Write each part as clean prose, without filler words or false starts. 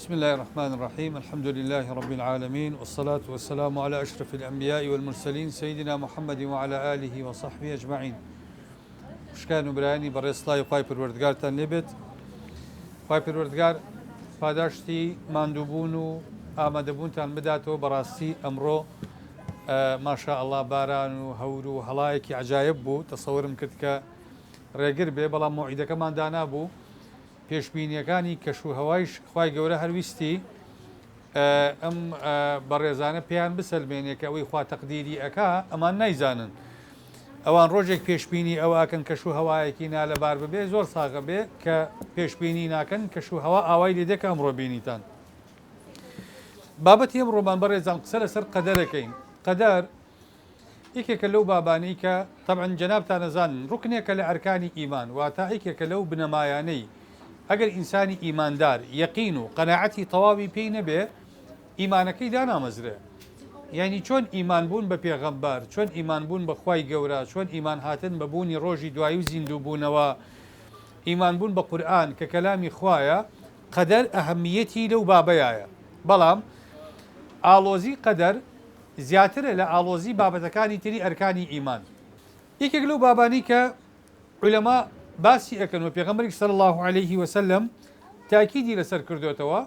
بسم الله الرحمن الرحيم الحمد لله رب العالمين والصلاة والسلام على أشرف الأنبياء والمرسلين سيدنا محمد وعلى آله وصحبه أجمعين. شكان براني بريسلاي خواهي پروردگارتان لبت خواهي پروردگار پاداشتی ماندوبون و ئامادەبوونتان بداتەوە بەڕاستی ئەمڕۆ ماشاء الله باران و هەور و هەڵایەکی عجایب بوو تەسەورم کرد کە ڕێگر بێ بەڵام موعیدەکەمان دانا بوو پێشبینیەکانی کەشوهەوایش خوای گەورە هەرویستی ئەم بەڕێزانە پێیان بسەلمێنێ کە ئەوەی خوا تەقدیری ئەکا ئەمان نایزانن ئەوان ڕۆژێک پێشبینی ئەوەکەن کەشوهەوایەکی نالەبار ببێ زۆر ساغە بێ کە پێشبینی ناکەن کەشوهەوا ئاوای لێ دێکە ئەمڕۆ بینیتان بابەتی ئەمڕۆمان بەڕێزان قسە لەسەر قەدەرەکەین قەدەر یەکێکە لەو بابانەی کە طبعا جەنابتان نەزانن ڕوکنێکە لە ئەرکانی ئیمان واتە یەکێکە لەو بنەمایانەی ئەگەر ئینسانی ئیماندار یەقین و قەناعەتی تەواوی پێی نەبێ ئیمانەکەی دانامەزرێ یعنی چۆن ئیمان بوون بە پێغەمبەر چۆن ئیمان بوون بە خوای گەورە چۆن ئیمان هاتن بە بوونی ڕۆژی دوایی و زیندوو بوونەوە ئیمان بوون بە قورئان کە کەلامی خوایە قەدەر ئەهەمیەتی لەو بابەیایە بەڵام ئاڵۆزی قەدەر زیاترە لە ئاڵۆزی بابەتەکانی تری ئەرکانی ئیمان یەکێک لەو بابانی کە عولەما باسی ئەکەن و پێغەمبەری صلی الله عليه وسلم تاکیدی لەسەر کردوێتەوە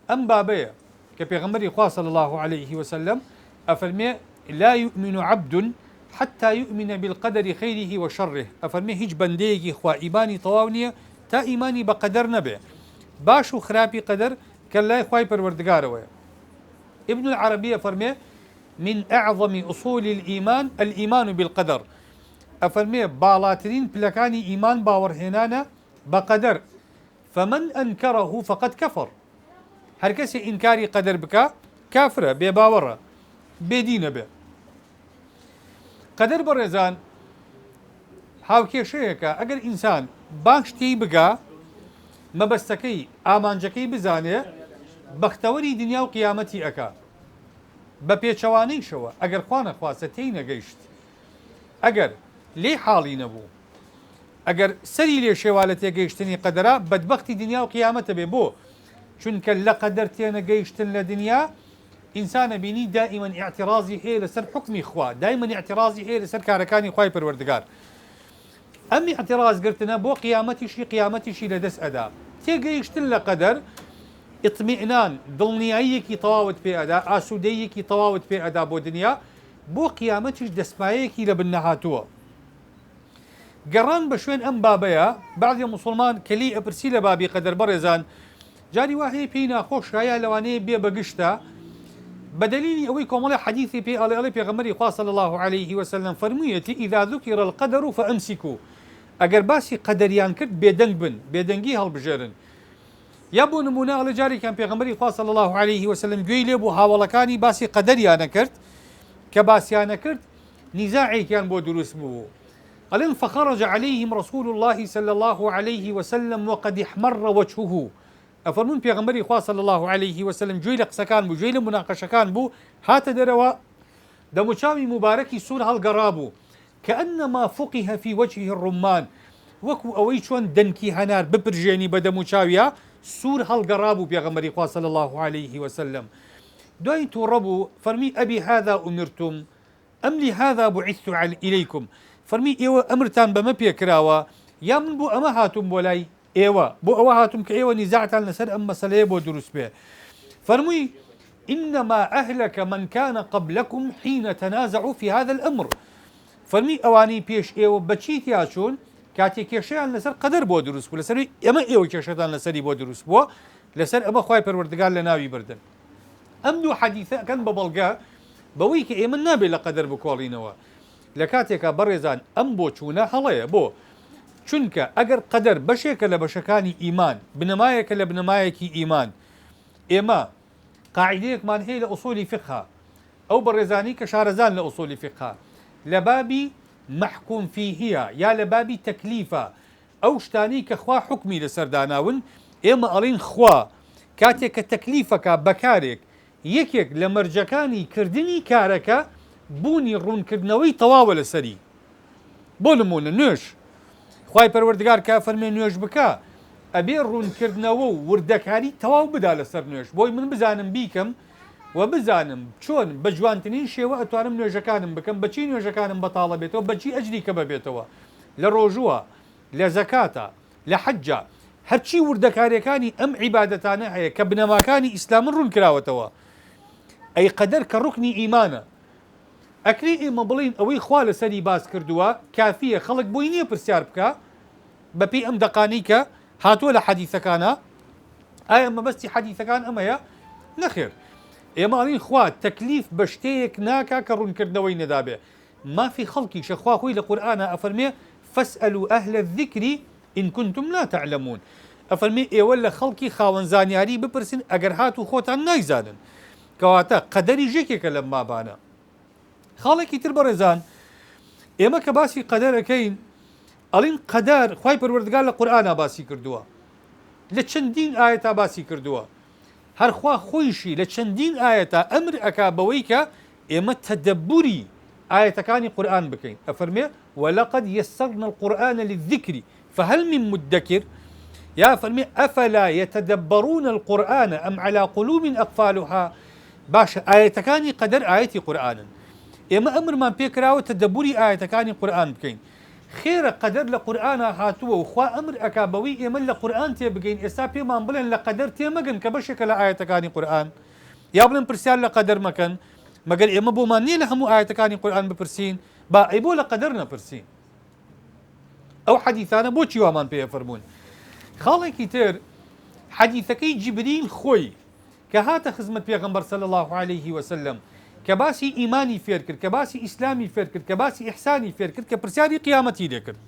ئەم بابەیە کە پێغەمبەری خوا صلی الله عليه وسلم ئەفەرمێ لا يؤمن عبد حتى يؤمن بالقدر خيره وشره ئەفەرمێ هیچ بەندەیەکی خوا ئیمانی تەواو نییە تا ئیمانی بە قەدەر نەبێ باش و خراپی قەدەر کە لای خوای پەروەردگارەوەیە ابن العربي أفرمي من أعظم أصول الإيمان الإيمان بالقدر أفرمي بالاترين بلكاني إيمان باورهنانا بقدر فمن أنكره فقد كفر هركسي إنكاري قدر بك كافرة بباورة بدين به قدر برزان هاوكي شيكا أجر إنسان باشتي بقى ما بستكي آمانجكي بزانه بەختەوەری دنیا و قیامەتی ئەکا بە پێچەوانەیشەوە ئەگەر خوا نەخواستە تێی نەگەیشت ئەگەر لێ حاڵی نەبوو ئەگەر سەری لێ شێوا لە تێگەیشتنی قەدەرا بەدبەختی دنیا و قیامەتە بێ بۆ چونکە لە قەدەر تێنەگەیشتن لە دنیا ئینسانە بینی دائیمەن ئیعتیرازی هەیە لەسەر حکمی خوا دائیمەن ئیعتیرازی هەیە لەسەر کارەکانی خوای پەروەردگار ئەم ئیعتیرازگرتنە بۆ قیامەتیشی لەدەست ئەدا تێگەیشتن لە قەدەر اطمئنان دڵنیاییەکی تەواوت پێ ئەدا ئاسوودەیەکی تەواوت پێ ئەدا بۆ دنیا بۆ قیامەتیش دەستپایەکی لە بن نەهاتووە گەڕان بە شوێن ئەم بابەیە بعضی موسڵمان کەلی ئەپرسی لە بابی قەدەر بەڕێزان جاری واهەیە پێی ناخۆشایە لەوانەیە بێ بەگشتە بەدەلیلی ئەوەی کۆمەڵی حەدیثی پێ ئەڵێ پێغەمبەری خوا صلی الله عليه وسلم فەرموویەتی ئیذا ذوکر القەدەر فەئەمسیکوو ئەگەر باسی قەدەریان کرد بێدەنگ بن بێدەنگی هەڵبژێرن یا بۆ نمونە ئەڵێ جارێکیان پێغەمبەری خوا صلی الله عليه وسلم گوێی لێ بوو هاوڵەکانی باسی قەدەریانە کرد کە باسییانە کرد نیزاعێکیان بۆ دروست بوو ئەڵێن فخرج عليهم رسول الله صلى الله عليه وسلم وقد احمر وجهه ئەفەرمون پێغەمبەری خوا صلی الله عليه وسلم گوێی لە قسەکان بوو گوێی لە مناقەشەکان بوو هاتە دەرەوە دەموچاوی مبارەکی سوور هەڵگەڕا بوو كأنما فقه في وجهه الرمان وەکو ئەوەی چۆن دەنکی هەنار بپرژێنی بە دەموچاویە سوور هەڵگەڕا بوو پێغەمبەری خوا صلی الله عليه وسلم دوای تووڕە بوو فەرمی ئەبی هذا ئومرتم ئەم لهذا بعثت إليكم فەرمی ئێوە ئەمرتان بەمە پێکراوە یا من بۆ ئەمە هاتووم بۆ لای ئێوە بۆ ئەوە هاتووم کە ئێوە نیزاعتان لەسەر ئەم مەسەلەیە بۆ دروست بێ فەرمووی إنما أهلك من كان قبلكم حين تنازعوا في هذا الأمر فەرمی ئەوانەی پێش ئێوە بەچی تیا چوون کاتێک کێشەیان لەسەر قەدەر بۆ دروست بوو لەسەر ئەمە ئێوە کێشەتان لەسەری بۆ دروست بووە لەسەر ئەمە خوای پەروەردگار لە ناوی بردن ئەم دوو حەدیثە ئەکەن بە بەڵگە بەوەی کە ئێمە نابێت لە قەدەر بکۆڵینەوە لە کاتێکە بەڕێزان ئەم بۆ چوونە هەڵەیە بۆ چونکە ئەگەر قەدەر بەشێکە لە بەشەکانی ئیمان بنەمایەکە لە بنەمایەکی ئیمان ئێمە قاعیدەیەکمان هەیە لە ئوسولی فقه ئەو بەڕێزانی کە شارەزان لە ئوسولی فقه لە بابی محکوم فیهە یا لە بابی تەکلیفە ئەو شتانی کە خوا حکمی لەسەرداناون ئێمە ئەڵین خوا کاتێک کە تەکلیفەکە بەکارێک یەکێک لە مەرجەکانی کردنی کارەکە بوونی ڕوونکردنەوەی تەواوە لەسەری بۆ نمونە نوێژ خوای پەروەردگار کا فەرمێ نوێژ بکە ئەبێ ڕوونکردنەوە و وردەکاری تەواو بدا لەسەر نوێژ بۆی من بزانم بیکەم و بزانم چۆن بە جوانترین شێوە ئەتوانم نوێژەکانم بکەم بەچی نوێژەکانم بەتاڵە بێتەوە بەچی ئەجری کە ببێتەوە لە ڕۆژووە لە زەکاتە لە حەجە هەرچی وردەکاریەکانی ئەم عیبادەتانە هەیە کە بنەماکانی ئیسلام ڕوون کراوەتەوە ئەی قەدەر کە ڕوکنی ئیمانە ئەکری ئێمە بڵین ئەوەی خوا لەسەری باس کردووە کافیە خەڵک بۆی نییە پرسیار بکە بەپێی ئەم دەقانی کە هاتووە لە حەدیثەکانە ئایا مەبەستی حەدیثەکان ئەمەیە نەخێر ئێمە ئەڵین خوا تەکلیف بە شتەیەک ناکا کە ڕوونکردنەوەی نەدابێ مافی خەڵکی شەخوا خۆی لە قورئانە ئەفەرمێ فەسئەلوا ئەهلە الذیکری ئین کنتم لا تعلمون ئەفەرمێ ئێوە لە خەڵکی خاوەن زانیاری بپرسن ئەگەر هاتوو خۆتان نایزانن کەواتە قەدەری ژێکێکە لەم مابانە خاڵێکی تر بەڕێزان ئێمە کە باسی قەدەرەکەین ئەڵین قەدەر خوای پەروەردگار لە قورئانە باسی کردووە لە چەندین ئاەتا باسی کردووە هەرخوا خۆیشی لە چەندین ئاەتا ئەمر ئەکا بەوەی کە ئێمە تەدەبوری ئاەتەکانی قورئان بکەین ئەفەرمێ وەلەقەد یەسەرنا القورئان للذیکر فهل من مدەکر یا فەرمێ ئەفەلا یەتەدەبەرون القورئان ئەم عەلا قولوب ئەقفالها باشە ئاەتەکانی قەدەر ئاەتی قورئانن ئێمە ئەمرمان پێکراوە تەدەبوری ئاەتەکانی قورئان بکەین خێرە قەدەر لە قورئانە هاتووە و خوا ئەمر ئەکا بەوەی ئێمە لە قورئان تێبگەین ئێستا پێمان بڵێن لە قەدەر تێمەگەن کە بەشێکە لە ئاەتەکانی قورئان یا بڵێن پرسیار لە قەدەر مەکەن مەگەر ئێمە بۆمان نییە لە هەموو ئاەتەکانی قورئان بپرسین با ئەی بۆ لە قەدەر نەپرسین ئەو حەدیثانە بۆچی وامان پێ فەرموون خاڵێکی تر حەدیثەکەی جیبریل خۆی کە هاتە خزمەت پێغەمبەر صلی الله عليه وسلم کە باسی ئیمانی فێر کرد کە باسی ئیسلامی فێر کرد کە باسی ئیحسانی فێر کرد کە پرسیاری قیامەتی لێ کرد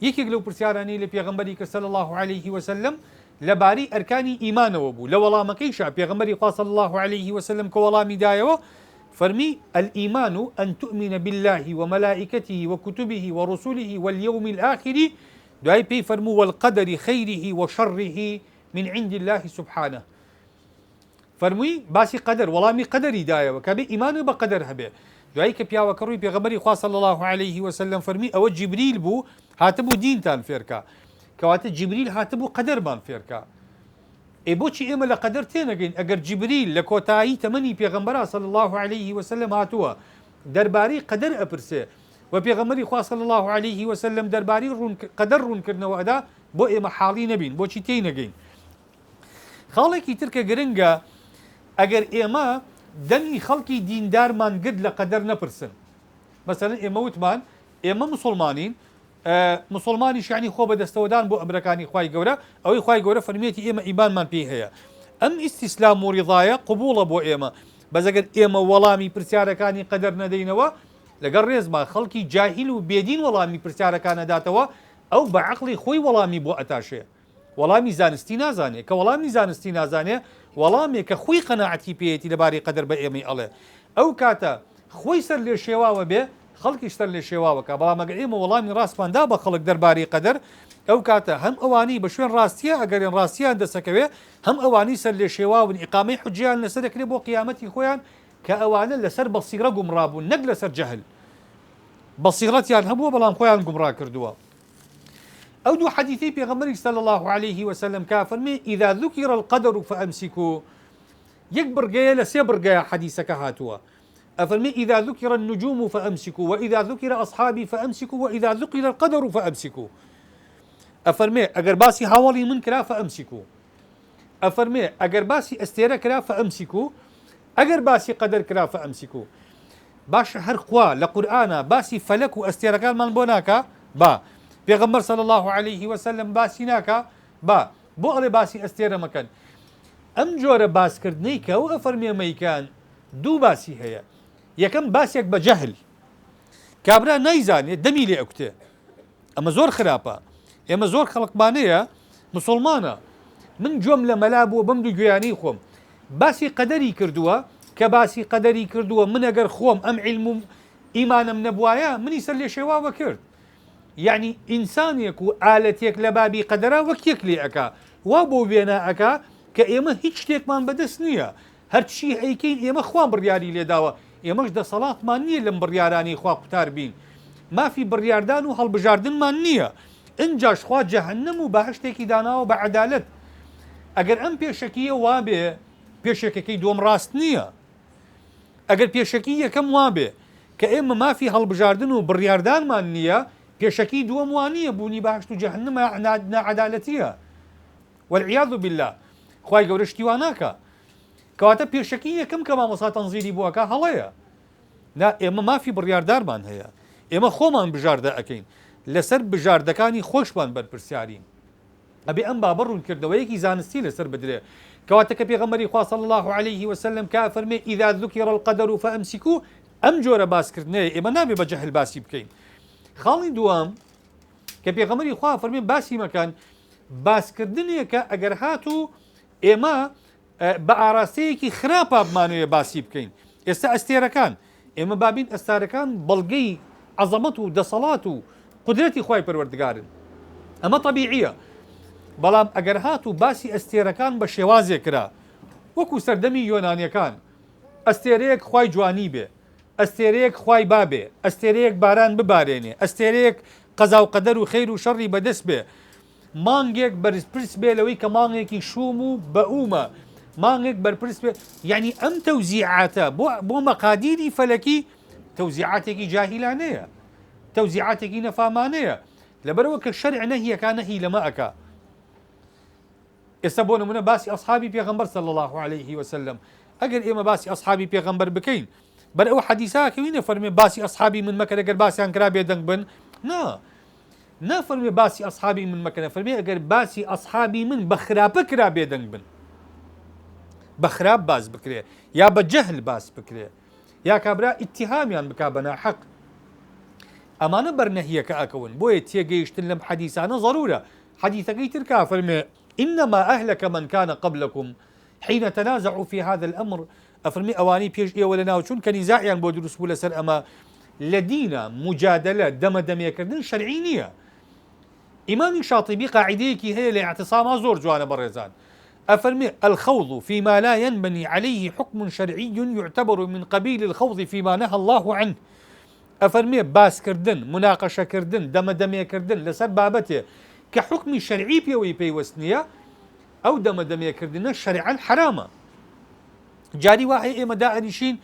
یەکێک لەو پرسیارانەی لە پێغەمبەری کە صلی الله عليه وسلم لەبارەی ئەرکانی ئیمانەوە بوو لە وەڵامەکەیشا پێغەمبەری خوا صلی الله عليه وسلم کە وەڵامی دایەوە فەرمی الإيمان أن تؤمن بالله وملائكته وكتبه ورسله واليوم الآخر دوای پێی فەرموو والقدر خيره وشره من عند الله سبحانه فەرمووی باسی قەدەر وەڵامی قەدەری دایەوە کە بێ ئیمانە بە قەدەر هەبێ دوایی کە پیاوەکە ڕووی پێغەمبەری خوا صلی الله عليه وسلم فەرمی ئەوە جیبریل بوو هاتبوو دینتان فێرکە کەواتە جیبریل هاتبوو قەدەرمان فێرکە ئێ بۆچی ئێمە لە قەدەر تێنەگەین ئەگەر جیبریل لە کۆتایی تەمەنی پێغەمبەرا صلی الله عليه وسلم هاتووە دەربارەی قەدەر ئەپرسێ و پێغەمبەری خوا صلی الله عليه وسلم دەربارەی قەدەر ڕوونکردنەوە ئەدا بۆ ئێمە حاڵی نەبین بۆچی تێنەگەین خاڵێکی تر کە گرنگە ئەگەر ئێمە دەنگی خەڵکی دیندارمان گرت لە قەدەر نەپرسن مەسەلەن ئێمە وتمان ئێمە مسلمانین مسلمانی شانی خۆ بەدەستەوەدان بۆ ئەمرەکانی خوای گەورە ئەوەی خوای گەورە فەرمێتی ئێمە ئیمانمان پێی هەیە ئەم ئیستیسلام و ڕیضایە قبوڵە بۆ ئێمە بەزەگەر ئێمە وەڵامی پرسیارەکانی قەدەر نەدەینەوە لەگەڵ ڕێزمان خەڵکی جاهیل و بێدین وەڵامی پرسیارەکان نەداتەوە ئەو بە عەقڵی خۆی وەڵامی بۆ ئەتاشێ وەڵامی زانستی نازانێ کە وەڵامی زانستی نازانێ وەڵامێک کە خۆی قەناعەتی پێیەتی لەبارەی قەدەر بە ئێمەی ئەڵێ ئەو کاتە خۆی سەر لێ شێواوە بێ خەڵکیش سەر لێ شێواوەکە بەڵام ئەگەر ئێمە وەڵامی ڕاستماندا بە خەڵک دەربارەی قەدەر ئەو کاتە هەم ئەوانی بە شوێن ڕاستیە ئەگەرێن ڕاستیان دەسەکەوێ هەم ئەوانی سەر لێ شێواون ئیقامەی حوجیان لەسەر دەکرێت بۆ قیامەتی خۆیان کە ئەوانە لەسەر بەسیرە گومڕابوون نەک لەسەر جەهل بەسیرەتیان هەبووە بەڵام خۆیان گومڕا کردووە ئەو دوو حەدیثەی پێغەمبەری صلی الله عليه وسلم کا فەرمێ إذا ذكر القدر فأمسكوا یەک بڕگەیە لە سێ بڕگەیە حەدیثەکە هاتووە ئەفەرمێ إذا ذكر النجوم فأمسكوا وإذا ذكر أصحابي فأمسكوا وإذا ذكر القدر فأمسكوا ئەفەرمێ ئەگەر باسی هاوڵی من کرا فأمسكوا ئەفەرمێ ئەگەر باسی ئەستێرە کرا فأمسكوا ئەگەر باسی قەدەر کرا فأمسكوا باشە هەر خوا لە قورئانە باسی فەلەک و ئەستێرەکانمان بۆ ناکا با پێغەمبەر صلی الله عليه وسلم باسی ناکا با بۆ ئەڵێ باسی ئەستێرە مەکەن ئەم جۆرە باسکردنەی کە ئەو ئەفەرمێ مەیکان دوو باسی هەیە یەکەم باسێک بە جەهل کابرا نایزانێت دەمی لێ ئەکوتێ ئەمە زۆر خراپە ئێمە زۆر خەڵکمانەیە مسلمانە من جۆم لە مەلا بووە بەم دوو گوێیانەی خۆم باسی قەدەری کردووە کە باسی قەدەری کردووە من ئەگەر خۆم ئەم عیلم و ئیمانم نەبوایە منی سەر لێ شێواوە کرد یعنی ئینسانێک و ئالەتێک لە بابی قەدەرا وەک یەک لێ ئەکا وا بۆ وێنە ئەکا کە ئێمە هیچ شتێکمان بەدەست نییە هەرچی ئەیکەین ئێمە خوان بڕیاری لێداوە ئێمەش دەسەڵاتمان نییە لەم بڕیارانی خوا قوتار بین مافی بڕیاردان و هەڵبژاردنمان نییە انجاش خوا جهنم و بەهشتێکی داناوە بە عەدالەت ئەگەر ئەم پێشەکیە وابێ پێشێکەکەی دووەم ڕاست نییە ئەگەر پێشەکی یەکەم وابێ کە ئێمە مافی هەڵبژاردن و بڕیاردانمان نییە پێشەکی دووەم وانە بوونی بەهشت و جەهنم ناعەدالەتیە والعیاذ بالله خوای گەورە شتیوان ناکە کەواتە پێشەکی یەکەم کە مامۆستا تەنزیلی بووەکە هەڵەیە ئێمە مافی بڕیاردارمان هەیە ئێمە خۆمان بژاردە ئەەکەین لەسەر بژاردەکانی خۆشمان بەرپرسیارین ئەبێ ئەم بابە ڕوونکردەوەیەکی زانستی لەسەر بدرێ کەواتە کە پێغەمبەری خوا صلی الله عليه وسلم کا فەرمێ ئیذا ذوکر القەدەر فەئەمسیکوه ئەم جۆرە باسکردنەیە ئێمە نابێ بە جەهل باسی بکەین خاڵی دووەم کە پێغەمبەری خوا فەرمێ باسی مەکەن باسکردنێکە ئەگەر هاتوو ئێمە بە ئاراستەیەکی خراپە بمانوێ باسی بکەین ئێستا ئەستێرەکان ئێمە بابین ئەستارەکان بەڵگەی عەزەمەت و دەسەڵات و قودرەتی خوای پەروەردگارن ئەمە طەبیعیە بەڵام ئەگەر هاتوو باسی ئەستێرەکان بە شێوازێک کرا وەکو سەردەمی یۆنانیەکان ئەستێرەیەک خوای جوانی بێ ئەستێرەیەک خوای بابێ ئەستێرەیەک باران ببارێنێ ئەستێرەیەک قەزا و قەدەر و خەیر و شەڕی بەدەست بێ مانگێک بەرپرس بێ لەوەی کە مانگێکی شوم و بەئومە مانگێک بەرپرس بێ یعنی ئەم تەوزیعاتە بۆ مەقادیری فەلەکی تەوزیعاتێکی جاهیلانەیە تەوزیعاتێکی نەفامانەیە لەبەرەوە کە شەرع نەهیەکان نەهی لەمە ئەکا ئێستا بۆ نمونە باسی ئەصحابی پێغەمبەر صلی الله عليه وسلم ئەگەر ئێمە باسی ئەصحابی پێغەمبەر بکەین بەر ئەو حەدیثاکەوینە فەرمێ باسی ئەصحابی من مەکە ئەگەر باسییان کرا بێدەنگ بن نافەرمێ باسی ئەصحابی من مەکەنە فەرمێ ئەگەر باسی ئەصحابی من بە خراپە کرا بێدەنگ بن بە خراپ باس بکرێ یا بە جەهل باس بکرێ یا کابرا ئیتیهامیان بکا بە ناحەق ئەمانە بەرنەهیەکە ئەکەون بۆیە تێگەیشتن لەم حەدیثانە ضرورە حەدیثەکەی ترکا فەرمێ إنما أهلك من كان قبلكم حين تنازعوا في هذا الأمر أفرمي أواني بيش إيه ولا ناوتشون كان نزاعيا بودرس بولا سر أما لدينا مجادلة دم كردن شرعينية إمام الشاطبي قاعديكي هي لاعتصام زور جوانا برزان أفرمي الخوض فيما لا ينبني عليه حكم شرعي يعتبر من قبيل الخوض فيما نهى الله عنه أفرمي باس كردن مناقشة كردن دم كردن لسر بابته كحكم شرعي بيوي بيوسنية أو دم كردن شرعا حراما جاري واحد إما داعريشين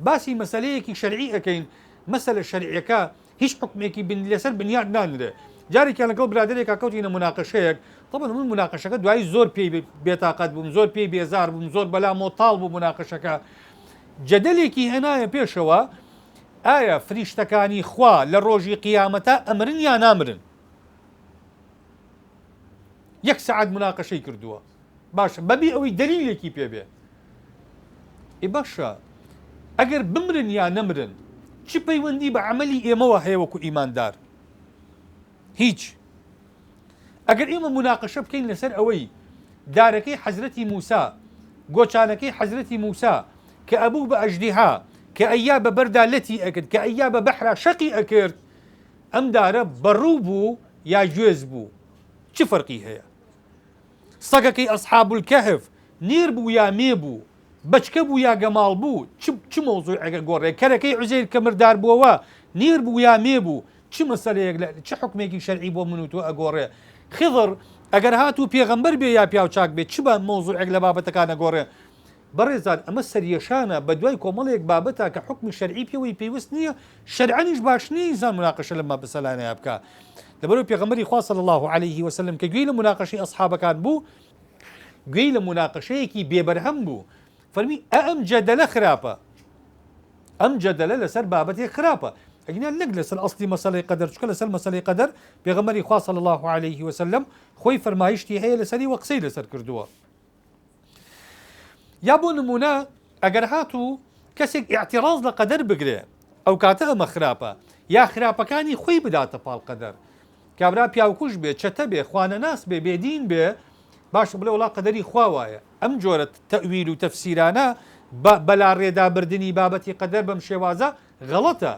باسي مسألة شرعية كين مسألة شرعية كا هيش حكمك بن لسر بنياد نانده جاري كان لقل برادري كاكوتينا مناقشة طبعا من مناقشة دعاي زور بي بيتاقد بوم زور بي بيزار بوم زور بلا مطالب مناقشة جدلكي هنا بيشوا آية فريشتكاني خوا للروجي قيامتا أمرن يا نامرن يك سعد مناقشة كردوها باشا ببي أوي دليلكي بيبي باشا أجر بمرن يا نمرن چی پەیوەندی بە عەمەلی ئێمەوە هەیە وەکو ئیماندار هیچ ئەگەر ئێمە مناقەشە بکەین لەسەر ئەوەی دارەکەی حەزرەتی موسا گۆچانەکەی حەزرەتی موسا کە ئەبوو بە ئەژدیها کە ئەیا بە بەردا لەتی ئەکرد کە ئەیا بە بەحرا شەقی ئەکرد ئەم دارە بەڕوو بوو یا گوێز بوو چ فەرقی هەیە سەگەکەی ئەصحاب الکەهف نێر بوو یا مێ بوو بچکە بوو یا گەماڵ بوو چ مۆزوعێکە گۆڕێ کەرەکەی عوزەیر کە مردار بووەوە نێر بوو یا مێ بوو چ مەسەلەیەک چ حکمێکی شەرعی بۆ من و تۆ ئەگۆڕێ خضر ئەگەر هاتوو پێغەمبەر بێ یا پیاو چاک بێت چ بە مۆزوعێک لە بابەتەکانە گۆڕێ بەڕێزان ئەمە سەریەشانە بە دوای کۆمەڵێک بابەتە کە حکمی شەرعی پێوەی پێویست نییە شەرعەنیش باش نییە زان مناقەشە لەمە بەسەلانەیە بکە لەبەرەوەی پێغەمبەری خوا صلی الله عليه وسلم کە گوێی لە مناقەشەی ئەصحابەکان بوو گوێی لە مناقەشەیەکی بێبەرهەم بوو فەرمی ئەم جەدەلە خراپە ئەم جەدەلە لەسەر بابەتێک خراپە ئەگەر نەک لەسەر ئەسڵی مەسەلەی قەدەر چکە لەسەر مەسەلەی قەدەر پێغەمبەری خوا صلی الله عليه وسلم خۆی فەرمایشتی هەیە لەسەری وە قسەی لەسەر کردووە یا بۆ نمونە ئەگەر هاتوو کەسێک ئیعتیراز لە قەدەر بگرێ ئەو کاتە ئەمە خراپە یا خراپەکانی خۆی بداتە پاڵ قەدەر کابرا پیاوکوش بێ چەتە بێ خوانەناس بێ بێدین بێ باش بڵێ وڵا قەدەری خوا وایە ئەم جۆرە تەویل و تەفسیرانە بەلا ڕێدابردنی بابەتی قەدەر بەم شێوازە غەڵەتە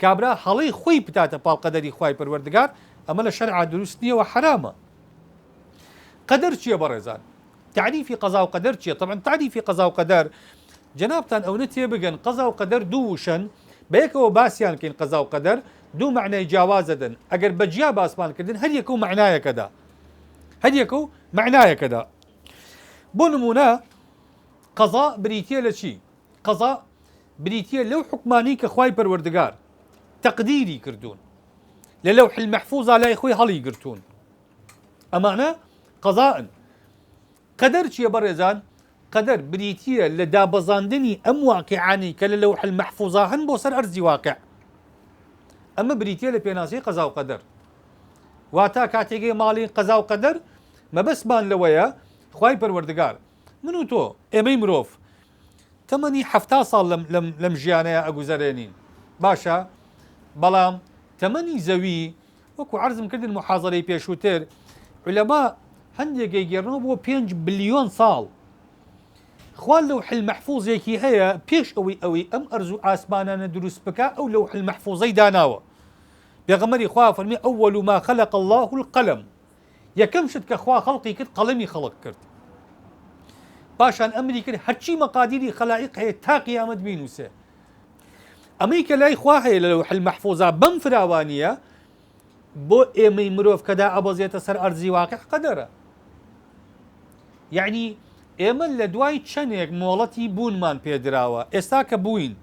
کابرا هەڵەی خۆی بتاتە پاڵ قەدەری خوای پەروەردگار ئەمە لە شەرعا دروست نییە و حرامە قەدەر چییە بەڕێزان تعریفی قەزا و قەدەر چییە طبعا تعریفی قەزا و قەدەر جەنابتان ئەوە تێبگەن قەزا و قەدەر دوو وشن بە یەکەوە باسییان کەین قەزا و قەدەر دوو معنای جیاوازە دەن ئەگەر بەجیا باسمانکردن هەر یەک و معنایەکەدا هەر یەک و معنایەکەدا بۆ نمونە قەزا بریتیە لە چی؟ قەزا بریتیە لەو حکمانی کە خوای پەروەردگار تەقدیری کردوون لە لەوح المەحفوظا لای خۆی هەڵی گرتوون ئەمانە قەزاءن. قەدەر چییە بەڕێزان؟ قەدەر بریتیە لە دابەزاندنی ئەم واقعانی کە لە لەوح المەحفوظا هەن بۆ سەر ئەرزی واقع. ئەمە بریتیە لە پێناسەی قەزا و قەدەر. واتە کاتێکی ماڵی قەزا و قەدەر مەبەستمان لەوەیە خوای پەروەردگار من و تۆ ئێمەی مرۆڤ تەمەنی 70 ساڵ لەم ژیانەیە ئەگوزەرێنین باشە، بەڵام تەمەنی زەوی وەکو عەرزم کردن محاضەرەی پێشووتر عولەما هەندێکی گێڕنەوە بۆ 5 بلیۆن ساڵ. خوا لەوح المەحفوظێکی هەیە پێش ئەوەی ئەم ئەرز و ئاسمانانە دروست بکە ئەو لەوح المەحفوظەی داناوە. پێغەمبەری خوا فەرمی ئەوەل ما خەلق الله القەلەم، یەکەم شت کە خوا خەڵقی کرد قەڵەمی خەڵق کرد. پاشان ئەمری کرد هەرچی مەقادیری خەلائق هەیە تا قیامەت بینووسێ. ئەمەی کە لای خوا هەیە لە لەوح المەحفوظا بەم فراوانیە بۆ ئێمەی مرۆڤ کەدا ئەبەزێتە سەر ئەرزی واقع قەدەرە. یعنی ئێمە لە دوای چەندێک مۆڵەتی بوونمان پێدراوە، ئێستا کە بووین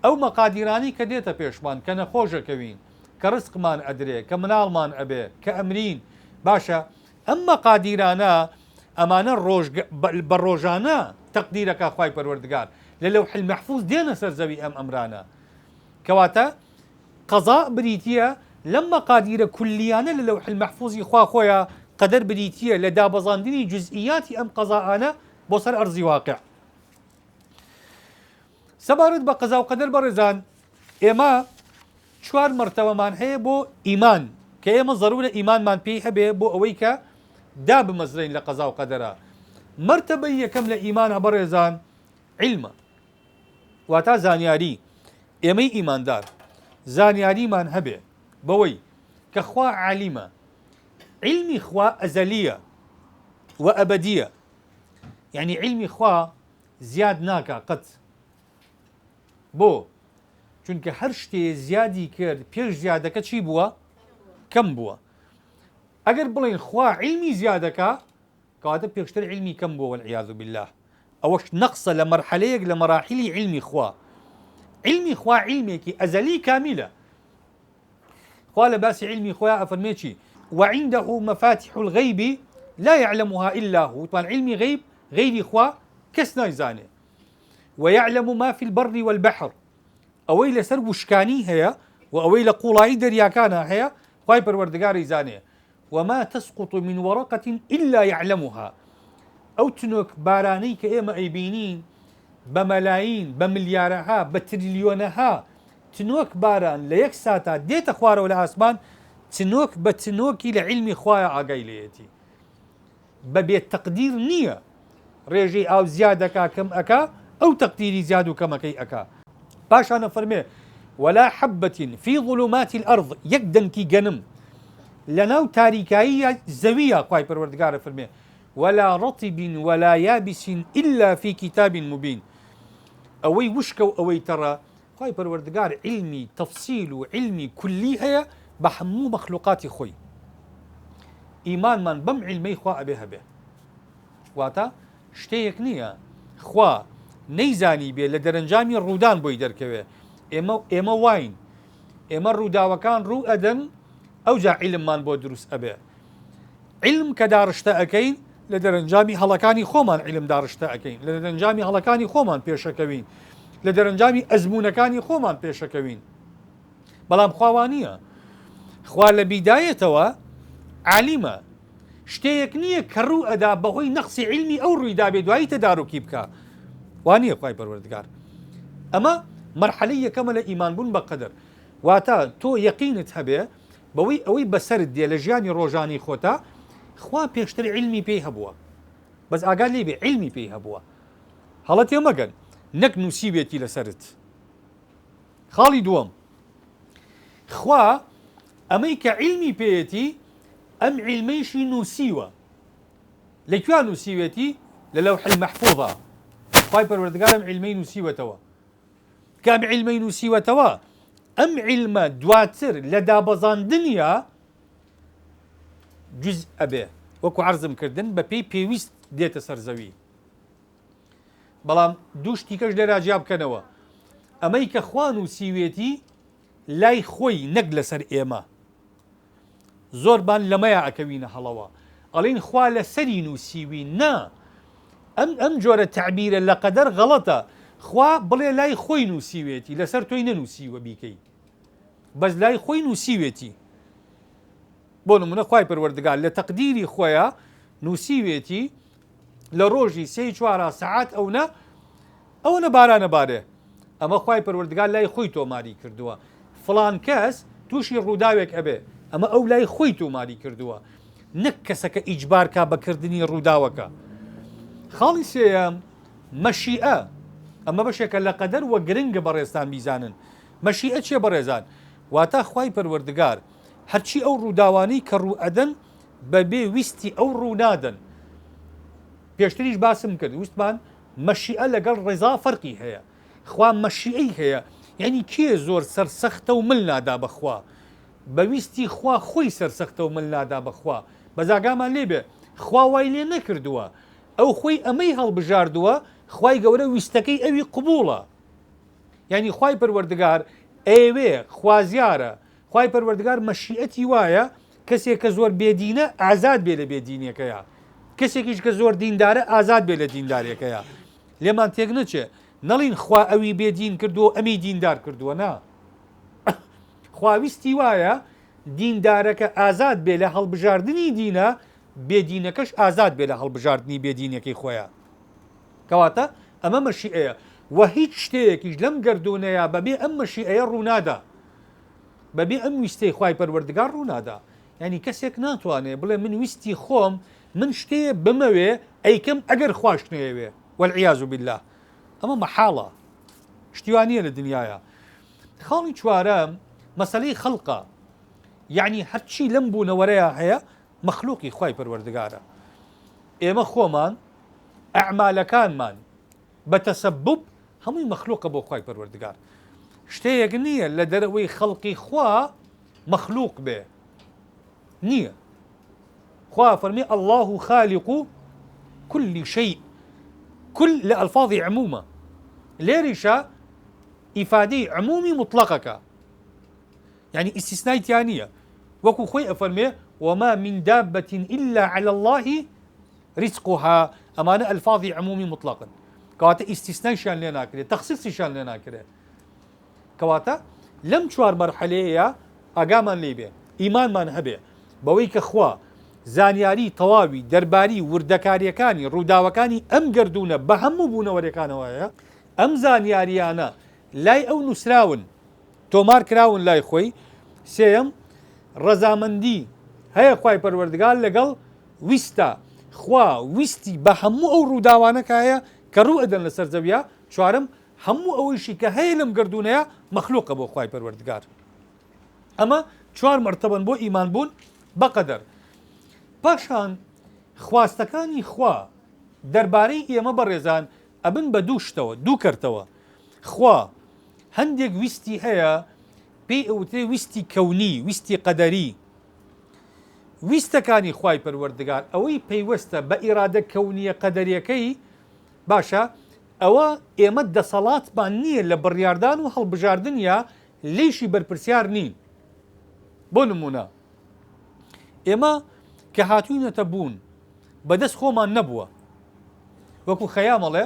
ئەو مەقادیرانی کە دێتە پێشمان کە نەخۆشەکەوین کە ڕزقمان ئەدرێ کە مناڵمان ئەبێ کە ئەمرین باشە ئەم مەقادیرانە ئەمانە بە ڕۆژانە تەقدیرەکە خوای پەروەردگار لە لەوح المەحفوظ دێنە سەر زەوی ئەم ئەمرانە کەواتە قەزا بریتیە لەم مەقادیرە کولیانە لە لەوح المەحفوظی خوا خۆیە، قەدەر بریتیە لە دابەزاندنی جزئیاتی ئەم قەزاانە بۆ سەر ئەرزی واقع. سەبارەت بە قەزا و قەدەر بەڕێزان ئێمە 4 مەرتەبەمان هەیە بۆ ئیمان کە ئێمە زەرورە ئیمانمان پێی هەبێ بۆ ئەوەی کە دابمەزرین لە قەزا و قەدەرە. مەرتەبەی یەکەم لە ئیمانە بەڕێزان علمە، واتە زانیاری. ئێمەی ئیماندار زانیاریمان هەبێ بەوەی کە خوا عالیمە، علمی خوا ئەزەلیە و ئەبەدیە، یعنی علمی خوا زیاد ناکە قەت. بۆ چونکە هەر شتێ زیادی کرد پێش زیادەکە چی بووە؟ کەم بووە. ئەگەر بڵێن خوا علمی زیادەکە کەواتە پێشتر علمی کەم بووە والعیاذ بالله. ئەوەش نەقسە لە مەرحەلەیەک لە مەراحیلی علمی خوا. علمی خوا علمێکی ئەزەلی کامیلە. خوا لە باسی علمی خۆیان ئەفەرمێ چی؟ وعنده مفاتح الغيب لا يعلمها إلا هو. طبعا علمي غيب غيري خوا كس نايزانه. ويعلم ما في البر والبحر. أويل سر وشكاني هي وأويل قولاي دريا كان هي خواي پروردگار يزانه. وما تسقط من ورقة إلا يعلمها. أو تنوك باراني كإما أيبينين بملايين بمليارها بتريليونها تنوك باران ليك ساتا ديت خواره ولا آسمان تنوك بتنوكي لعلمي خوايا عقايليتي ببيت تقدير نية ريجي أو زيادة كم أكا أو تقديري زيادة كم أكا باش أنا فرمي ولا حبة في ظلمات الأرض يقدن كي جنم لناو تاريكاية زوية قواي پروردگار فرمي ولا رطب ولا يابس إلا في كتاب مبين. أوي وشكو أوي ترى قواي پروردگار علمي تفصيل وعلمي كليها بحمو مخلوقاتي خوي. إيمان من بم علمي خوا أبيها به واتا شتيك نية خوا نيزاني بي لدرنجامي الرودان بوي دركوه إما واين إما الرودا وكان رو أدن أوجع علم من بو دروس أبيه علم كدارشتا أكين لدرنجامي هلكاني خومان علم دارشتا أكين لدرنجامي هلكاني خومان بيشكوين لدرنجامي أزمونكاني خومان بيشكوين بلام خواوانية خوا لە بیدایەتەوە عالیمە شتێک نییە کە ڕوو ئەدا بەهۆی نەقسی علمی ئەو ڕوویدا بێ دوایی تەدارۆکی بکە وانییە خوای پەروەردگار. ئەمە مەرحەلەی یەکەمە لە ئیمانبوون بە قەدەر واتە تۆ یەقینت هەبێ بەوەی ئەوەی بەسەرت دێ لە ژیانی ڕۆژانی خۆتا خوا پێشتر علمی پێی هەبووە بەس ئاگار لێ بێ علمی پێی هەبووە هەڵە تێمەگەن نەک نووسیبێتی لەسەرت. خاڵی دووەم خوا ئەمەی کە علمی پێیەتی ئەم علمەیشی نووسیوە لەکوێ نووسیوێتی لە لەوح المەحفوظە خوای پەروەردگار ئەم علمەی نووسیوەتەوە کام علمەی نووسیوەتەوە ئەم عیلمە دواتر لە دابەزاندنیا جوز ئەبێ وەکو عەرزم کردن بە پێی پێویست دێتە سەرزەوی. بەڵام دوو شتیکەش لێرا جیا بکەنەوە، ئەمەی کە خوا نووسیوێتی لای خۆی نەک لەسەر ئێمە، زۆربان لەمەیە ئەکەوینە هەڵەوە ئەڵێن خوا لەسەری نووسیوی نا، ئەم جۆرە تعبیرە لە قەدەر غەڵەتە. خوا بڵێ لای خۆی نووسیوێتی، لەسەر تۆی نەنووسیوە بیکەی، بەس لای خۆی نووسیوێتی. بۆ نمونە خوای پەروەردگار لە تەقدیری خۆیە نووسیوێتی لە ڕۆژی 3-4 سەعات ئەوە بارانە بارێ، ئەمە خوای پەروەردگار لای خۆی تۆماری کردووە. فڵان کەس تووشی ڕووداوێک ئەبێ، ئەمە ئەو لای خۆی تۆماری کردووە، نەک کەسەکە ئیجبارکە بەکردنی ڕووداوەکە. خاڵی سێیەم مەشیئە، ئەمە بەشێکە لە قەدەر وە گرنگە بەڕێستان بیزانن. مەشیئە چێ بەڕێزان؟ واتە خوای پەروەردگار هەرچی ئەو ڕووداوانەی کە ڕوئەدەن بەبێ ویستی ئەو ڕوونادەن. پێشتریش باسم کرد، وستمان مەشیئە لەگەڵ ڕێزا فەرقی هەیە. خوا مەشیئەی هەیە، یعنی کێ زۆر سەرسەختە و مل نادا بەخوا، بەویستی خوا خۆی سەرسەختە و مل نادا بەخوا. بەزاگامان لێبێ خوا وای لێ نەکردووە، ئەو خۆی ئەمەی هەڵبژاردووە، خوای گەورە ویستەکەی ئەوی قبوڵە. یعنی خوای پەروەردگار ئێوێ خوازیارە، خوای پەروەردگار مەشیئەتی وایە کەسێک کە زۆر بێدینە ئازاد بێ لە بێدینیەکەیە، کەسێکیش کە زۆر دیندارە ئازاد بێ لە دینداریەکەیە. لێمان تێک نەچێ نەڵین خوا ئەوی بێدین کردووە ئەمی دیندار کردووە، نا. خواویستی وایە دیندارەکە ئازاد بێ لە هەڵبژاردننی دینە، بێدینەکەش ئازاد بێ لە هەڵبژاردننی بێدینەکەی خۆیە. کەواتە ئەمە مەشیئەیە، وە هیچ شتەیەکیش لەم گەردونەیە بەبێ ئەم مەشیئەیە ڕوونادا، بەبێ ئەم ویستەی خوای پەروەردگار ڕوونادا. ینی کەسێک ناتوانێت بڵێ من ویستی خۆم من شتەیە بمەوێ ئەیکەم ئەگەر خواشت نەیەوێ، وەالعیاذ بالله. ئەمە مەحاڵە، شتیوانیە لە دنیاە. خاڵی چوارەم مەسەلەی خەڵقە، یعنی هەرچی لەم بوونەوەرەیە هەیە مەخلوقی خوای پەروەردگارە. ئێمە خۆمان ئەعمالەکانمان بەتەسەبب هەمووی مەخلوقە بۆ خوای پەروەردگار. شتەیەک نییە لە دەرەوەی خەڵقی خوا مەخلوق بێ، نییە. خوا فەرمی الله خالق كل شيء، كل لألفاظ عمومة، ليريشا إفادة عمومي مطلقة، يعني استثناء تانية. وكو خوي أفرمي وما من دابة إلا على الله رزقها، أمانة ألفاظ عمومي مطلقا. كواتا استثناء شان لنا كده، تخصيص شان لنا كده. كواتا لم شوار مرحلة أقامان ليبي إيمان ما نهبه بويك أخوا زانیاری تەواوی دەرباری وردەکاریەکانی ڕووداوەکانی ئەم گردونە بە هەموو بوونەوەریەکانەوەیە، ئەم زانیاریانە لای ئەو نووسراون تۆمار کراون لای خۆی. سێم ڕەزامەندی هەیە خوای پەروەردگار لەگەڵ ویستە، خوا ویستی بە هەموو ئەو ڕووداوانەکایە کە ڕوو ئەدەن لەسەر زەویە. چوارم هەموو ئەوەیشی کە هەیە لەم گردونەیە مەخلوقە بۆ خوای پەروەردگار. ئەمە چوار مرتبەن بۆ ئیمان بوون بەقەدەر. پاشان خواستەکانی خوا دەربارەی ئێمە بەڕێزان ئەبن بە دوو شتەوە، دوو کەرتەوە. خوا هەندێک ویستی هەیە پێی ئەوترێ ویستی کەونی، ویستی قەدەری. ویستەکانی خوای پەروەردگار ئەوەی پەیوەستە بە ئیرادە کەونیە قەدەریەکەی باشە، ئەوە ئێمە دەسەڵاتمان نییە لە بڕیاردان و هەڵبژاردنیا لێشی بەرپرسیار نین. بۆ نمونە ئێمە کە هاتوونەتە بوون بەدەست خۆمان نەبووە، وەکو خەیامەڵێ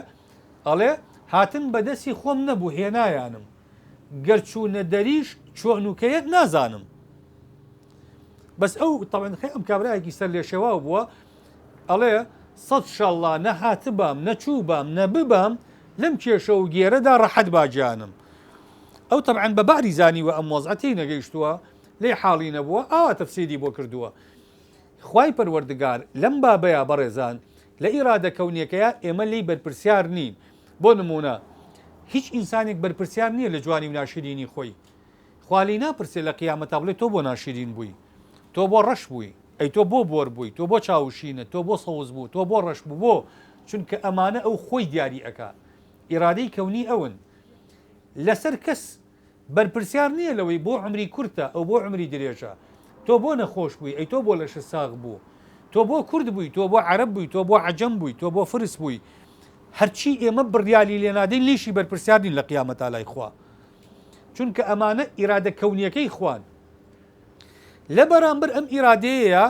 ئەڵێ هاتن بەدەستی خۆم نەبوو هێنایانم، گەرچوونە دەریش چۆنوکەیەک نازانم. بەس ئەو تەڵێن خەیام کابراایەکی سەر لێشێوا بووە ئەڵێ 100 شەڵڵا نەهاتبام نەچووبام نەببام لەم کێشە و گێرەدا ڕەحەت باجیانم. ئەو تەبعەن بە باری زانیوە ئەم وەزعەتی نەگەیشتووە لێ حاڵی نەبووە، ئاوا تەفسیری بۆ کردووە. خوای پەروەردگار لەم بابەیە بەڕێزان لە ئیرادە کەونیەکەیە ئێمە لی بەرپرسیار نین. بۆ نمونە هیچ ئینسانێک بەرپرسیار نییە لە جوانی و ناشرینی خۆی. خوا لی ناپرسێ لە قیامەتا بڵێ تۆ بۆ ناشرین بووی، تۆ بۆ ڕەش بووی، ئەی تۆ بۆ بۆر بووی، تۆ بۆ چاوشینە، تۆ بۆ سەوز بوو، تۆ بۆ ڕەش بوو. بۆ چونکە ئەمانە ئەو خۆی دیاری ئەکا، ئیرادەی کەونی ئەون. لەسەر کەس بەرپرسیار نییە لەوەی بۆ عمری کورتە ئەو بۆ عمری درێژە تۆ بۆ نەخۆش بووی ئەی تۆ بۆ لەش ساغ بوو تۆ بۆ کورد بووی تۆ بۆ عەرەب بووی تۆ بۆ عەجەم بووی تۆ بۆ فرس بووی هەرچی ئێمە بڕیالی لێنادەین لیشی بەرپرسیار نین لە قیامەتا لای خوا چونکە ئەمانە ئیرادە کەونیەکەی خوان لە بەرامبەر ئەم ئیرادەیە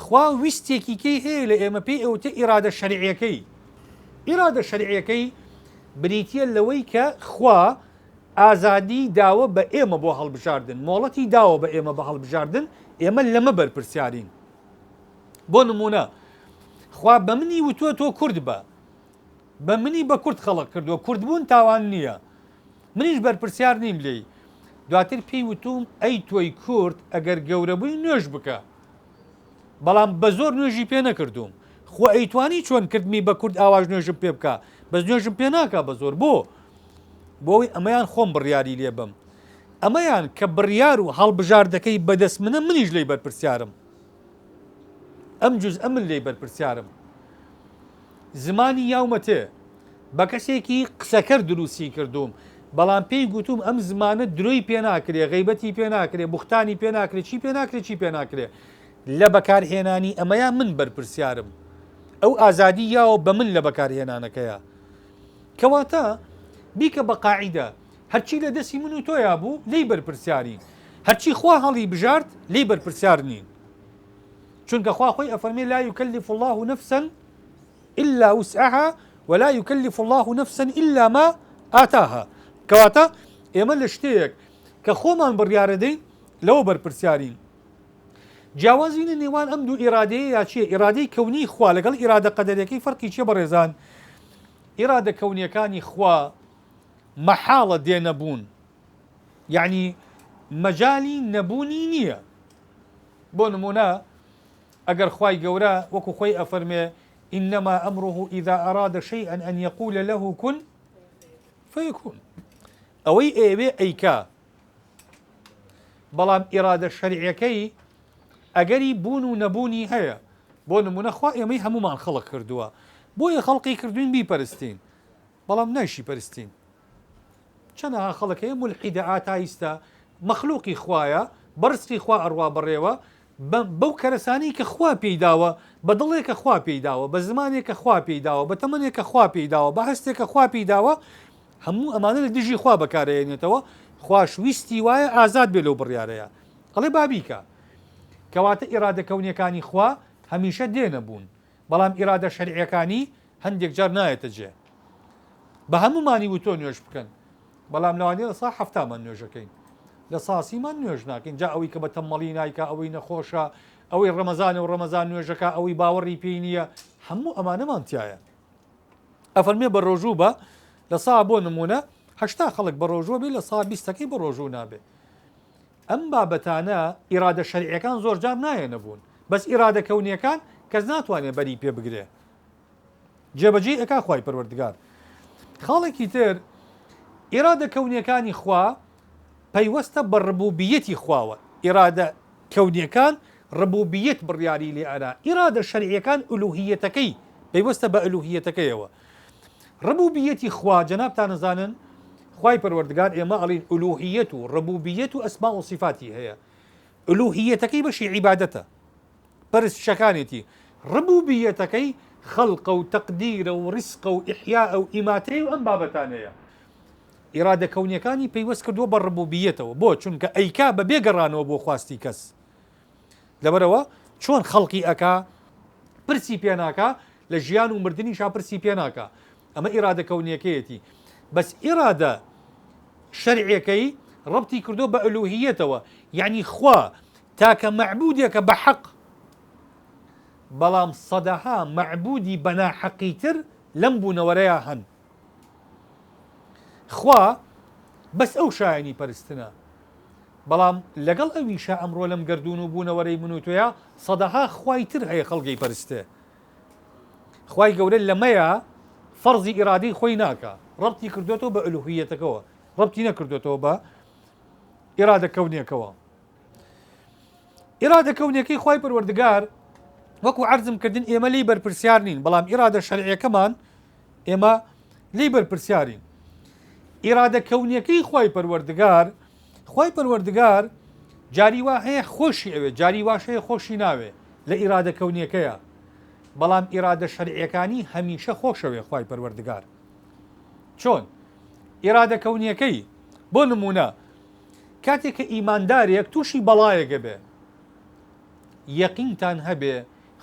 خوا ویستێکیکەی هەیە لە ئێمە پێی ئەوتە ئیرادە شەرعیەکەی ئیرادە شەرعیەکەی بریتە لەوەی کە خوا ئازادی داوە بە ئێمە بۆ هەڵبژاردن مۆڵەتی داوە بە ئێمە بە هەڵبژاردن ئێمە لەمە بەرپرسیارین بۆ نمونە خوا بە منی وتووە تۆ کورد بە منی بە کورد خەڵق کردووە کوردبوون تاوان نییە منیش بەرپرسیار نیم لێی دواتر پێی وتوم ئەی تۆی کورد ئەگەر گەورەبووی نوێژ بکە بەڵام بە زۆر نوێژی پێ نەکردوم خۆ ئەیتوانی چۆن کردمی بە کورد ئاواژ نوێژم پێ بکە بەس نوێژم پێ ناکە بە زۆر بۆی ئەمەیان خۆم بڕیاری لێ بم ئەمەیان کە بڕیار و هەڵبژاردەکەی بەدەست منە منیش لی بەرپرسیارم ئەم جوز ئەمن لێ بەرپرسیارم زمانی یاومەتێ بە کەسێکی قسەکەر دروستی کردوم بەڵام پێی گوتوم ئەم زمانە درۆی پێ ناکرێ غیبەتی پێ ناکرێ بوختانی پێ ناکرێت چی پێ ناکرێت چی پێ ناکرێ لە بەکارهێنانی ئەمەیان من بەرپرسیارم ئەو ئازادی یاوە بە من لە بەکارهێنانەکەیە کەواتە بیکە بە قاعیدە هەرچی لە دەستی من و تۆیا بوو لی بەرپرسیارین هەرچی خوا هەڵی بژارد لی بەرپرسیار نین چونکە خوا خۆی ئەفەرمێ لا يكلف الله نفسا إلا وسعها ولا يكلف الله نفسا إلا ما آتاها کەواتە ئێمە لە شتەیەک کە خۆمان بڕیارەدەین لەوە بەرپرسیارین جیاوازینە نێوان ئەم دوو ئیرادەیە یا چیە ئیرادەی کەونی خوا لەگەڵ ئیرادە قەدەرەکەی فەرقی چیە بەڕێزان ئیرادە کەونیەکانی خوا مەحاڵە دێنەبوون یعنی مەجالی نەبوونی نییە بۆ نمونە ئەگەر خوای گەورە وەکو خۆی ئەفەرمێ إنما أمره إذا أراد شيئا أن يقول له كن فيكون ئەوەی ئێوێ ئەیکا بەڵام ئیرادە شەریعەکەی ئەگەری بوون و نەبوونی هەیە بۆ نمونە خوا ئێمەی هەمومان خەڵق کردووە بۆیە خەڵقی کردوین بیپەرستین بەڵام نایشی پەرستین چەنەها خەڵکەیە مولحیدە ئاتایستە مەخلوقی خوایە بەرزقی خوا ئەڕوا بڕێوە بەو کەرەسانی کە خوا پێیداوە بە دڵێک کە خوا پێیداوە بە زمانێک کە خوا پێیداوە بە تەمەنێک کە خوا پێیداوە بە هەستێک کە خوا پێیداوە هەموو ئەمانە لە دژی خوا بەکارێنێتەوە خواشویستی وایە ئازاد بێ لەو بڕیارەیە ئەڵێ بابیکە کەواتە ئیرادە کەونیەکانی خوا هەمیشە دێنە بوون بەڵام ئیرادە شەریعەکانی هەندێک جار نایەتە جێ بە هەمومانی وتۆ نوێژ بکەن بەڵام لەوانەیە لە سا هەفتامان نوێژەکەین لە ساسیمان نوێژ ناکەین جا ئەوەی کە بە تەمەڵی نایکە ئەوەی نەخۆشە ئەوەی ڕەمەزانە و ڕەمەزان نوێژەکە ئەوەی باوەڕی پێی نییە هەموو ئەمانەمان تایە ئەفەرمێ بە ڕۆژوو بە لە سا بۆ نمونە هەشتا خەڵک بە ڕۆژوە بێ لە سا بیستەکەی بە ڕۆژوو نابێ ئەم بابەتانە ئیرادە شەریعەکان زۆر جار نایە نەبوون بەس ئیرادە کەونیەکان کەس ناتوانێت بەری پێ بگرێ جێبەجێ ئەکا خوای پەروەردگار خاڵێکی تر ئیرادە کەونیەکانی خوا پەیوەستە بە ڕبوبیەتی خواوە ئیرادە کەونیەکان ڕبوبیەت بڕیاری لێ ئەنا ئیرادە شەریعەکان ئولوهیەتەکەی پەیوەستە بە ئولوهیەتەکەیەوە ڕبوبیەتی خوا جەنابتان نزانن خوای پەروەردگار ئێمە ئەڵین ئولوهیەت و ڕبوبیەت و ئەسما و صفاتی هەیە ئولوهیەتەکەی بەشی عیبادەتە پەرستشەکانێتی ڕبوبیەتەکەی خەڵقە و تەقدیرە و ڕیسقە و ئیحیاء و ئیماتەی و ئەم بابەتانەیە ئیرادە کەونیەکانی پەیوەست کردووە بە ڕبوبیەتەوە بۆ چونکە ئەیکا بە بێگەڕانەوە بۆ خواستی کەس لەبەرەوە چۆن خەڵقی ئەکا پرسی پێ ناکا لە ژیان و مردنی شا پرسی پێ ناکا ئەمە ئیرادە کەونیەکەیەتی بەس ئیرادە شەرعیەکەی ڕبتی کردو بە ئولوهیەتەوە یعنی خوا تاکە مەعبودێکە بە حەق بەڵام سەدەها مەعبودی بە ناحەقیتر لەم بوونەوەرەیە هەن خوا بەس ئەو شایانی پەرستنە بەڵام لەگەڵ ئەویشە ئەمڕۆ لەم گردون و بوونەوەرەی من و تۆیە سەدەها خوای تر هەیە خەڵگەی پەرستێ خوای گەورە لەمەیە فەرزی ئیرادەی خۆی ناکە ڕبتی کردوێتەوە بە ئولوهیەتەکەوە ڕبتی نەکردوێتەوە بە ئیرادە کەونیەکەوە ئیرادە کەونیەکەی خوای پەروەردگار وەکو عەرزم کردن ئێمە لی بەرپرسیار نین بەڵام ئیرادە شەرعیەکەمان ئێمە لی بەرپرسیارین ئیرادە کەونیەکەی خوای پەروەردگار خوای پەروەردگار جاری وا هەیە خۆشی ئەوێ جاری واش هەیە خۆشی ناوێ لە ئیرادە کەونیەکەیە بەڵام ئیرادە شەرعیەکانی هەمیشە خۆشەوێ خوای پەروەردگار چۆن ئیرادە کەونیەکەی بۆ نمونە کاتێک کە ئیماندارێک تووشی بەڵایەکە بێ یەقینتان هەبێ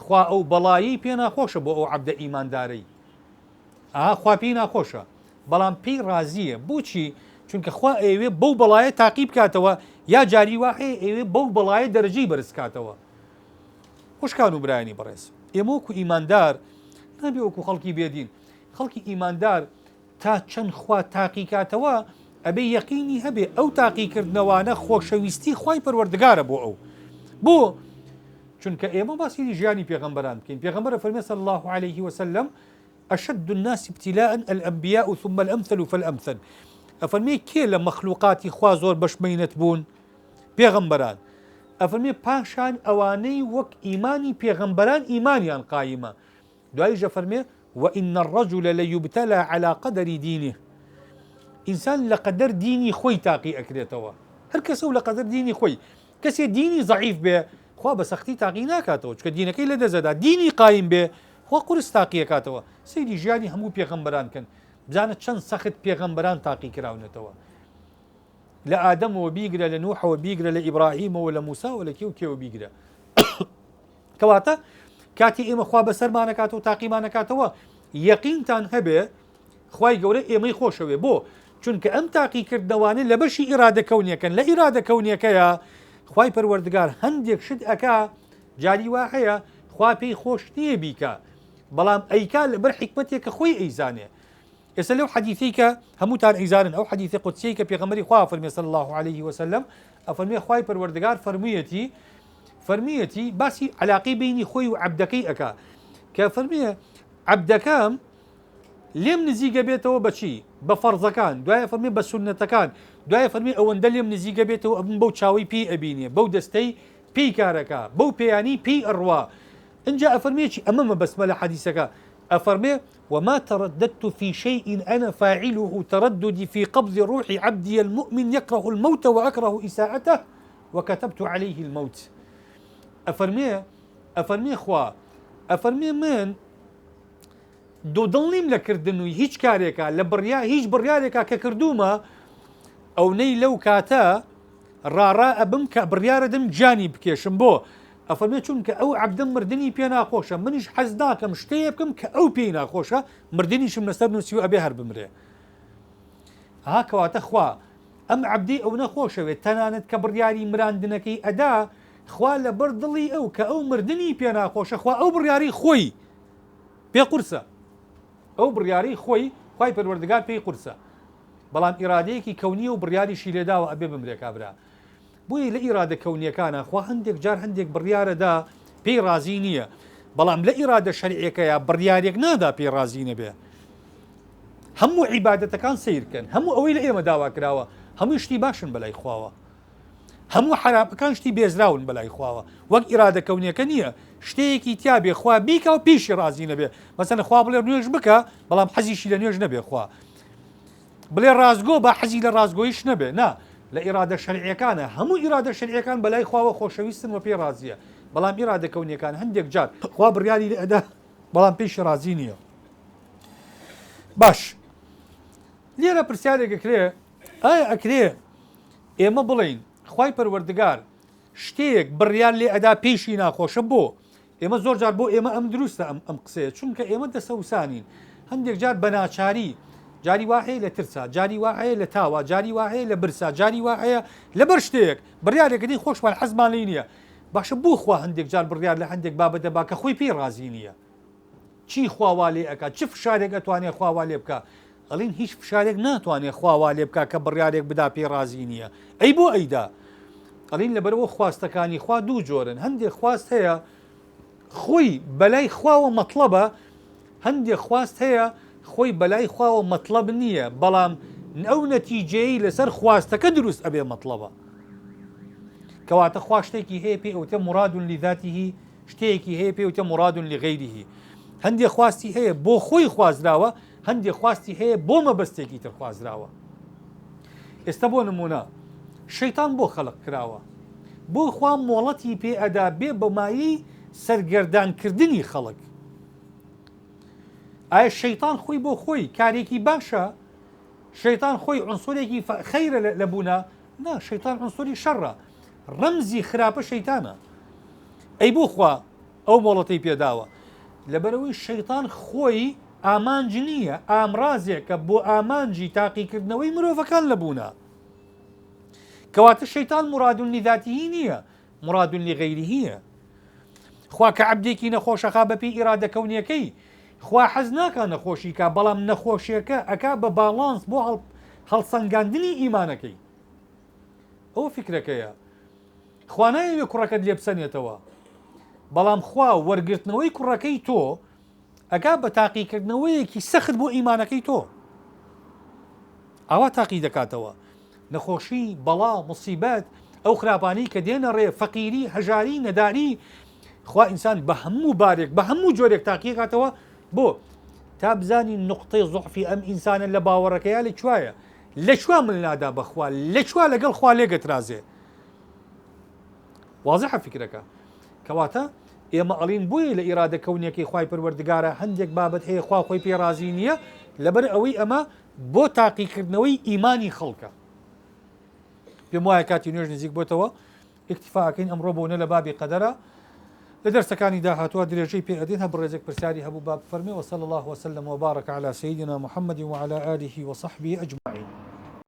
خوا ئەو بەڵایی پێ ناخۆشە بۆ ئەو عەبدە ئیماندارەی خوا پێی ناخۆشە بەڵام پێی ڕازیە بۆچی چونکە خوا ئەوێ بەو بەڵایە تاقی بکاتەوە یا جاری وا هەیە ئەوێ بەو بەڵایە دەرەجەی بەرز کاتەوە خوشکان و برایانی بەڕێز ئێمە وەکو ئیماندار نابێ وەکو خەڵکی بێدین خەڵکی ئیماندار تا چەند خوا تاقی کاتەوە ئەبێ یەقینی هەبێ ئەو تاقیکردنەوانە خۆشەویستی خوای پەروەردگارە بۆ ئەو بۆ چونکە ئێمە باسی ژیانی پێغەمبەران بکەین پێغەمبەر فەرمێ صلی الله عليه وسلم أشد الناس ابتلاء الأنبياء ثم الأمثل فالأمثل أفرمي كي لمخلوقاتي خوا زور بشمينت بون بيغمبران أفرمي باشان أواني وك إيماني بيغمبران إيمانيان قائمة دعيجة فرمي وإن الرجل ليبتلى على قدر دينه إنسان لقدر ديني خوي تاقي أكريتوا هل كسو لقدر ديني خوي كسي ديني ضعيف به خوا بسختي تاقي ناكاتو چكا دينك إلا دزدا ديني قائم به خوا قرس تاقي كاتوا سيدي جياني همو بيغمبران كان بزانت چەند سەخت پێغەمبەران تاقی کراونەتەوە لە ئادەمەوە بیگرە لە نوحەوە بیگرە لە ئیبراهیمەوە لە موساوە لە کێو بیگرە کەواتە کاتی ئێمە خوا بەسەرمانەکاتەوە تاقیمانەکاتەوە یەقینتان هەبێ خوای گەورە ئێمەی خۆشەوێ بۆ چونکە ئەم تاقیکردنەوانە لە بەشی ئیرادە کەونیەکەن لە ئیرادە کەونیەکەیە خوای پەروەردگار هەندێک شت ئەکا جاری وا هەیە خوا پێی خۆش نییە بیکە بەڵام ئەیکا لەبەر حیکمەتێکە خۆی ئەیزانێ ئێستا لەو حەدیثەیکە هەمووتان ئەیزانن ئەو حەدیثە قودسیەی کە پێغەمبەری خوا فەرمێ صلی الله عليه وسلم ئەفەرمێ خوای پەروەردگار فەرموویەتی باسی عەلاقەی بینی خۆی و عەبدەکەی ئەکا کە فەرمێ عەبدەکەم لێم نزیکە بێتەوە بەچی بە فەرزەکان دوایە فەرمێ بە سونەتەکان دوایە فەرمێ ئەوەندە لێم نزیکە بێتەوە ئەبن بەو چاوەی پێی ئەبینێ بەو دەستەی پێی کارەکە بەو پێیانی پێی ئەڕوا اینجا ئەفەرمێکی ئەمە مەبەسمە لە حەدیثەکە أفرمي وما ترددت في شيء أنا فاعله ترددي في قبض روح عبدي المؤمن يكره الموت وأكره إساءته وكتبت عليه الموت أفرمي خوا أفرمي من دو دڵنیم لە کردنووی هیچ کارێکە لە هیچ بڕیارێکە کە کردومە ئەو نەی لەو کاتە ڕاڕا ئەبم کە بڕیارە دەم جانی بکێشم بۆ ئەفەرمێ چونکە ئەو عەبدەم مردنی پێ ناخۆشە منیش حەز ناکەم شتەیە بکەم کە ئەو پێی ناخۆشە مردنیشم لەسەر نووسی و ئەبێ هەر بمرێ کەواتە خوا ئەم عەبدی ئەو نەخۆشەوێت تەنانەت کە بڕیاری مراندنەکەی ئەدا خوا لەبەر دڵی ئەو کە ئەو مردنی پێ ناخۆشە خوا ئەو بڕیاری خۆی پێ قورسە ئەو بڕیاری خۆی خوای پەروەردگار پێی قورسە بەڵام ئیرادەیەکی کەونیە و بڕیاریشی لێداوە ئەبێ بمرێ کابرا بۆیە لە ئیرادە کەونیەکانە خوا هەندێک جار هەندێک بڕیارەدا پێی رازی نییە بەڵام لە ئیرادە شەرعیەکەیە بڕیارێک نادا پێی رازی نەبێ هەموو عیبادەتەکان سیرکەن هەموو ئەوەی لە ئێمە داوا کراوە هەموو شتی باشن بەلای خواوە هەموو حرامەکان شتی بێزراون بەلای خواوە وەک ئیرادە کەونیەکە نییە شتەیەکی تیا بێ خوا بیکە و پیشی رازی نەبێ مەسەلەن خوا بڵێ نوێژ بکە بەڵام حەزیشی لە نوێژ نەبێ خوا بڵێ ڕازگۆ بە حەزی لە ڕازگۆیش نەبێ نا لە ئیرادە شەرعیەکانە هەموو ئیرادە شەرعیەکان بەلای خواوە خۆشەویستن و پێی رازیە بەڵام ئیرادە کەونیەکان هەندێک جار خوا بڕیاری لە ئەدا بەڵام پێشی رازی نییە باش لێرە پرسیارێکەکرێ ئایا ئەکرێ ئێمە بڵین خوای پەروەردگار شتێک بڕیار لێ ئەدا پێشی ناخۆشە بۆ ئێمە زۆر جار بۆ ئێمە ئەم دروستە ئەم قسەیە چونکە ئێمە دەسەوسانین هەندێک جار بەناچاری جاری واهەیە لە ترسا جاری واهەیە لە تاوە جاری واهەیە لە برسا جاری واهەیە لەبەر شتێک بڕیارێکە دی خۆشمان حەزمان لێ نییە باشە بۆ خوا هەندێک جار بڕیار لە هەندێک بابەتە با کە خۆی پێی رازی نییە چی خواوا لێ ئەکات چ فشارێک ئەتوانێت خواوا لێ بکە ئەڵین هیچ فشارێک ناتوانێت خواوا لێ بکە کە بڕیارێک بدا پێی رازی نییە ئەی بۆ ئەیدا ئەڵین لەبەرەوە خواستەکانی خوا دوو جۆرن هەندێک خواست هەیە خۆی بەلای خواوە مەطلبە هەندێک خواست هەیە خۆی بەلای خواوە مەطلب نییە بەڵام ئەو نەتیجەی لەسەر خواستەکە دروست ئەبێ مەطلبە کەواتە خوا شتێکی هەیە پێی ئەوتە مراد لذاته شتێکی هەیە پێی ئەوتە مراد لغیره هەندێک خواستی هەیە بۆ خۆی خوازراوە هەندێک خواستی هەیە بۆ مەبەستێکی تر خوازراوە ئێستا بۆ نمونە شەیتان بۆ خەڵق کراوە بۆ خوا مۆڵەتی پێ ئەدا بێ بەمایی سەرگەردانکردنی خەڵک ئایا شەیتان خۆی بۆ خۆی کارێکی باشە شەیتان خۆی عنسوورێکی خەیرە لە بوونە نا شەیتان عنسووری شەڕە ڕەمزی خراپە شەیتانە ئەی بۆ خوا ئەو مۆڵەتی پێداوە لەبەرەوەی شەیتان خۆی ئامانج نییە ئامرازێکە بۆ ئامانجی تاقیکردنەوەی مرۆڤەکان لە بوونە کەواتە شەیتان مرادون لذاتیی نییە مرادون لغەیریهیە خوا کە عەبدێکی نەخۆشەخا بەپێی ئیرادە کەونیەکەی خوا حەز ناکە نەخۆشیکە بەڵام نەخۆشیەکە ئەکا بە باڵانس بۆ هەڵسەنگاندنی ئیمانەکەی ئەوە فکرەکەیە خوا نایەوێ کوڕەکەت لێ بسەنێتەوە بەڵام خوا وەرگرتنەوەی کوڕەکەی تۆ ئەگا بە تاقیکردنەوەیەکی سەخت بۆ ئیمانەکەی تۆ ئاوا تاقی دەکاتەوە نەخۆشی بەڵا موسیبەت ئەو خراپانی کە دێنە ڕێ فەقیری هەژاری نەداری خوا ئینسان بە هەموو بارێک بە هەموو جۆرێک تاقی کاتەوە بۆ تا بزانی نقطەی زوحفی ئەم ئینسانە لە باوەڕەکەیە لەکوایە لەکووا ملنادا بەخوا لەکووا لەگەڵ خوا لێگەترازێ وازحە فکرەکە کەواتە ئێمە ئەڵین بووی لە ئیرادە کەونیەکەی خوای پەروەردگارە هەندێک بابەت هەیە خوا خۆی پێرازی نییە لەبەر ئەوەی ئەمە بۆ تاقیکردنەوەی ئیمانی خەڵکە پێم وایە کاتی نوێژ نزیک بۆتەوە ئیکتیفاکەین ئەمڕۆ بۆنە لە بابی قەدەرە لە دەرسەکانی داهاتوە درێژەی پێ ئەدێن هە بڕێزێک پرسیاری هەبوو باب فەرمێ وصلى الله وسلم وبارك على سيدنا محمد وعلى آله وصحبه أجمعين